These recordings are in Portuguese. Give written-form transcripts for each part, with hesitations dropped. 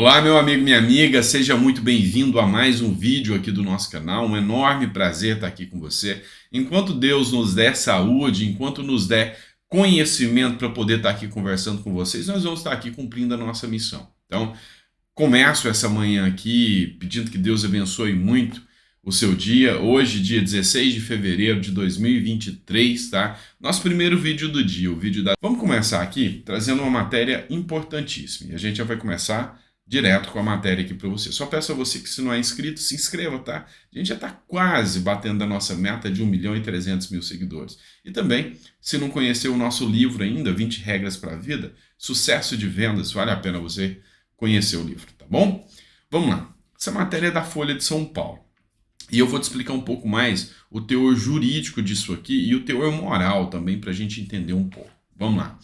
Olá, meu amigo, minha amiga, seja muito bem-vindo a mais um vídeo aqui do nosso canal. Um enorme prazer estar aqui com você. Enquanto Deus nos der saúde, enquanto nos der conhecimento para poder estar aqui conversando com vocês, nós vamos estar aqui cumprindo a nossa missão. Então, começo essa manhã aqui pedindo que Deus abençoe muito o seu dia. Hoje, dia 16 de fevereiro de 2023, tá? Nosso primeiro vídeo do dia, o vídeo da... Vamos começar aqui trazendo uma matéria importantíssima. E a gente já vai começar direto com a matéria aqui para você. Só peço a você que, se não é inscrito, se inscreva, tá? A gente já está quase batendo a nossa meta de 1.300.000 seguidores. E também, se não conheceu o nosso livro ainda, 20 Regras para a Vida, Sucesso de Vendas, vale a pena você conhecer o livro, tá bom? Vamos lá. Essa matéria é da Folha de São Paulo. E eu vou te explicar um pouco mais o teor jurídico disso aqui e o teor moral também, para a gente entender um pouco. Vamos lá.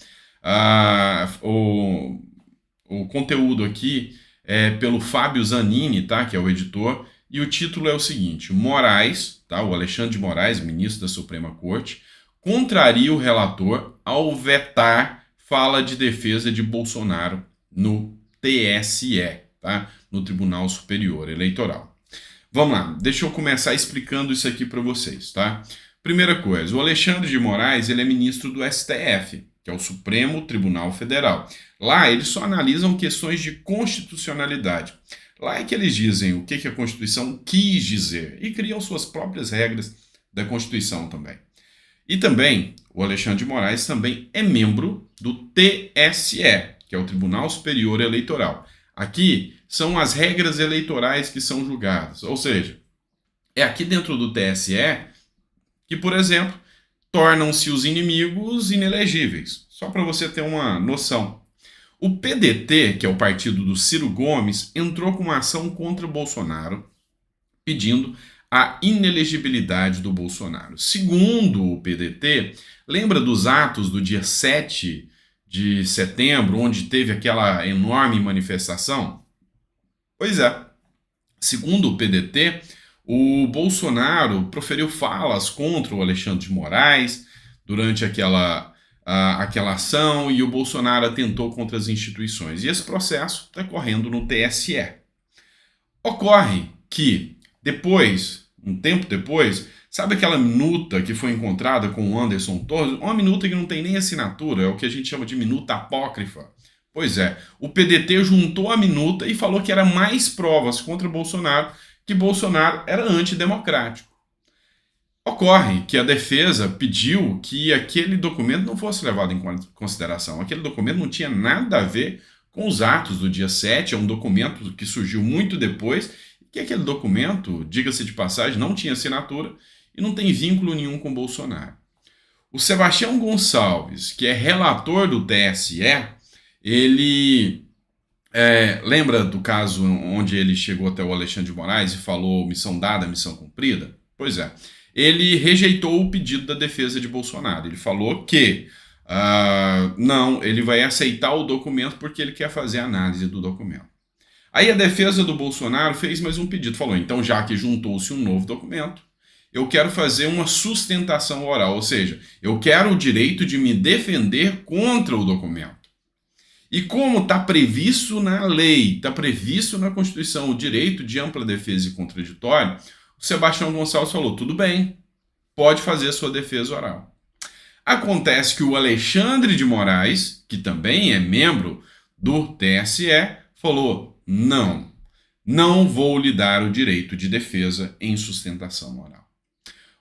O conteúdo aqui é pelo Fábio Zanini, tá? Que é o editor, e o título é o seguinte: Moraes, tá? O Alexandre de Moraes, ministro da Suprema Corte, contraria o relator ao vetar fala de defesa de Bolsonaro no TSE, tá? No Tribunal Superior Eleitoral. Vamos lá, deixa eu começar explicando isso aqui para vocês, tá? Primeira coisa, o Alexandre de Moraes, ele é ministro do STF, que é o Supremo Tribunal Federal. Lá eles só analisam questões de constitucionalidade. Lá é que eles dizem o que a Constituição quis dizer e criam suas próprias regras da Constituição também. E também, o Alexandre de Moraes também é membro do TSE, que é o Tribunal Superior Eleitoral. Aqui são as regras eleitorais que são julgadas. Ou seja, é aqui dentro do TSE que, por exemplo, tornam-se os inimigos inelegíveis. Só para você ter uma noção. O PDT, que é o partido do Ciro Gomes, entrou com uma ação contra o Bolsonaro, pedindo a inelegibilidade do Bolsonaro. Segundo o PDT, lembra dos atos do dia 7 de setembro, onde teve aquela enorme manifestação? Pois é. Segundo o PDT, o Bolsonaro proferiu falas contra o Alexandre de Moraes durante aquela ação, e o Bolsonaro atentou contra as instituições. E esse processo está correndo no TSE. Ocorre que depois, um tempo depois, sabe aquela minuta que foi encontrada com o Anderson Torres? Uma minuta que não tem nem assinatura, é o que a gente chama de minuta apócrifa. Pois é, o PDT juntou a minuta e falou que era mais provas contra Bolsonaro, que Bolsonaro era antidemocrático. Ocorre que a defesa pediu que aquele documento não fosse levado em consideração. Aquele documento não tinha nada a ver com os atos do dia 7, é um documento que surgiu muito depois, e que aquele documento, diga-se de passagem, não tinha assinatura e não tem vínculo nenhum com Bolsonaro. O Sebastião Gonçalves, que é relator do TSE, ele lembra do caso onde ele chegou até o Alexandre de Moraes e falou missão dada, missão cumprida? Pois é. Ele rejeitou o pedido da defesa de Bolsonaro. Ele falou que não, ele vai aceitar o documento porque ele quer fazer a análise do documento. Aí a defesa do Bolsonaro fez mais um pedido. Falou, então já que juntou-se um novo documento, eu quero fazer uma sustentação oral, ou seja, eu quero o direito de me defender contra o documento. E como está previsto na lei, está previsto na Constituição o direito de ampla defesa e contraditório, o Sebastião Gonçalves falou, tudo bem, pode fazer a sua defesa oral. Acontece que o Alexandre de Moraes, que também é membro do TSE, falou, não vou lhe dar o direito de defesa em sustentação oral.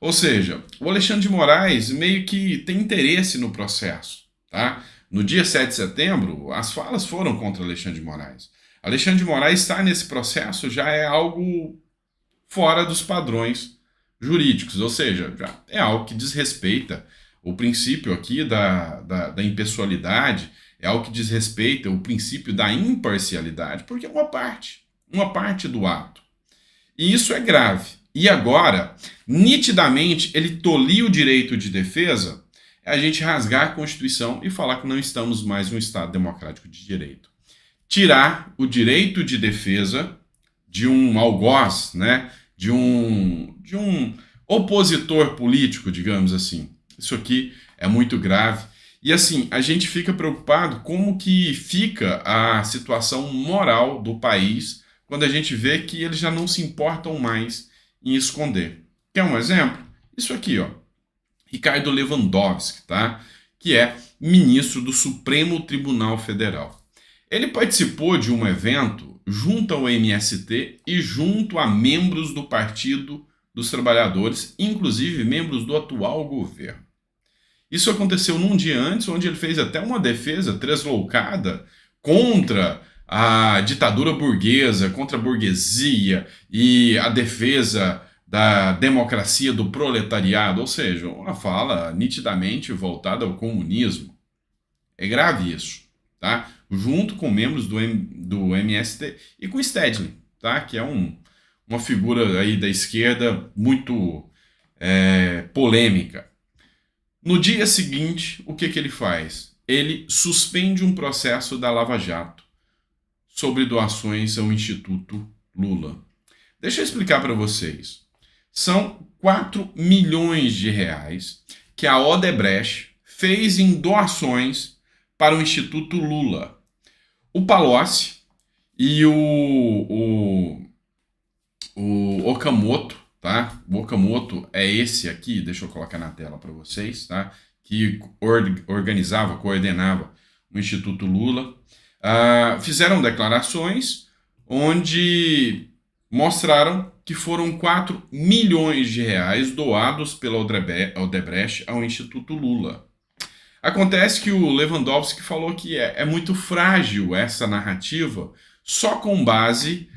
Ou seja, o Alexandre de Moraes meio que tem interesse no processo, tá? No dia 7 de setembro, as falas foram contra Alexandre de Moraes. Alexandre de Moraes está nesse processo, já é algo fora dos padrões jurídicos, ou seja, já é algo que desrespeita o princípio aqui da impessoalidade, é algo que desrespeita o princípio da imparcialidade, porque é uma parte do ato. E isso é grave. E agora, nitidamente, ele tolir o direito de defesa é a gente rasgar a Constituição e falar que não estamos mais em um Estado democrático de direito. Tirar o direito de defesa de um algoz, né? de um opositor político, digamos assim. Isso aqui é muito grave E assim, a gente fica preocupado como que fica a situação moral do país quando a gente vê que eles já não se importam mais em esconder. Quer um exemplo? Isso aqui, ó. Ricardo Lewandowski, tá? Que é ministro do Supremo Tribunal Federal. Ele participou de um evento junto ao MST e junto a membros do Partido dos Trabalhadores, inclusive membros do atual governo. Isso aconteceu num dia antes, onde ele fez até uma defesa tresloucada contra a ditadura burguesa, contra a burguesia e a defesa da democracia do proletariado, ou seja, uma fala nitidamente voltada ao comunismo. É grave isso, tá? Junto com membros do MST e com Stedley, tá? Que é uma figura aí da esquerda muito polêmica. No dia seguinte, o que ele faz? Ele suspende um processo da Lava Jato sobre doações ao Instituto Lula. Deixa eu explicar para vocês. São 4 milhões de reais que a Odebrecht fez em doações para o Instituto Lula. O Palocci e o Okamoto, tá? O Okamoto é esse aqui, deixa eu colocar na tela para vocês, tá? Que organizava, coordenava o Instituto Lula. Fizeram declarações onde mostraram que foram 4 milhões de reais doados pela Odebrecht ao Instituto Lula. Acontece que o Lewandowski falou que é muito frágil essa narrativa só com base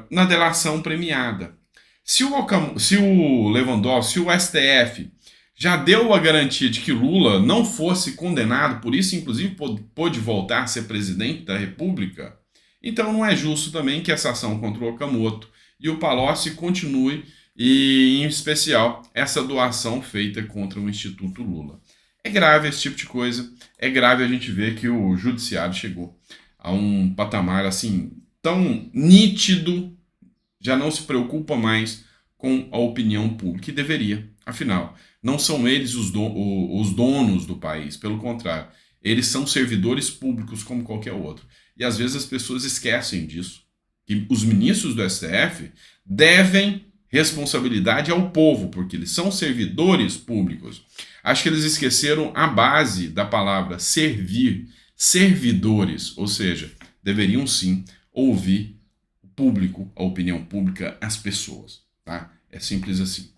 na delação premiada. Se o Lewandowski, se o STF já deu a garantia de que Lula não fosse condenado, por isso inclusive pôde voltar a ser presidente da República, então não é justo também que essa ação contra o Okamoto e o Palocci continue, e em especial essa doação feita contra o Instituto Lula. É grave esse tipo de coisa, é grave a gente ver que o judiciário chegou a um patamar assim tão nítido, já não se preocupa mais com a opinião pública, e deveria. Afinal, não são eles os donos do país, pelo contrário, eles são servidores públicos como qualquer outro. E às vezes as pessoas esquecem disso, que os ministros do STF devem responsabilidade ao povo, porque eles são servidores públicos. Acho que eles esqueceram a base da palavra servir, servidores, ou seja, deveriam sim ouvir o público, a opinião pública, as pessoas, tá? É simples assim.